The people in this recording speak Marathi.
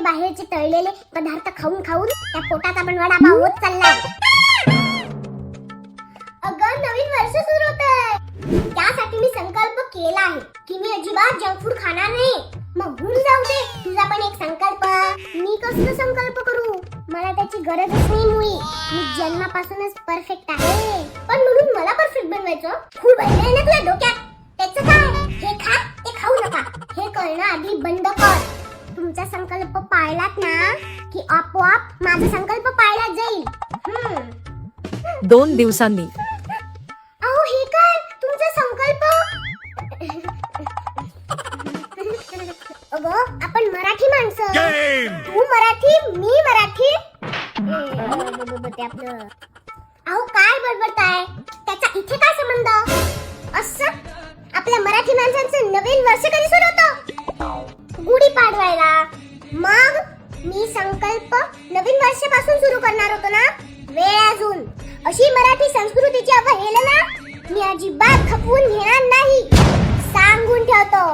बाहेरचे तळलेले पदार्थ खाऊन खाऊन त्या पोटाचा पण वडापाव होत चाललाय. अगं नवीन वर्ष सुरू होतंय, त्यासाठी मी संकल्प केला आहे की मी अजिबात जंक फूड खाणार नाही. मग भूल जाऊ दे तुझा पण एक संकल्प. मी कसला संकल्प करू, मला त्याची गरजच नाही मुळी. मी जन्मापासूनच परफेक्ट आहे, पण म्हणून मला परफेक्ट बनवायचं खूप आहे ना तुझ्या डोक्यात. त्याचं काय, हे खा ते खाऊ नका हे कळणं आधी बंद कर. तुमचा संकल्प पाळलात ना की आपोआप माझा संकल्प पाळला जाईल. 2 दिवसांनी. अहो हे काय तुमचा संकल्प. अगं आपण मराठी माणसं, तू मराठी मी मराठी. ते आपलं अहो काय बडबडताय, त्याचा इथे काय संबंध. असं आपल्या मराठी माणसांचं नवीन वर्ष कधी सुरू होतं, गुढी पाडवायला. मग मी संकल्प नवीन वर्षापासून सुरू करणार होतो ना, वेळ अजून. अशी मराठी संस्कृतीची अवहेलना मी अजिबात खपवून घेणार नाही, सांगून ठेवतो.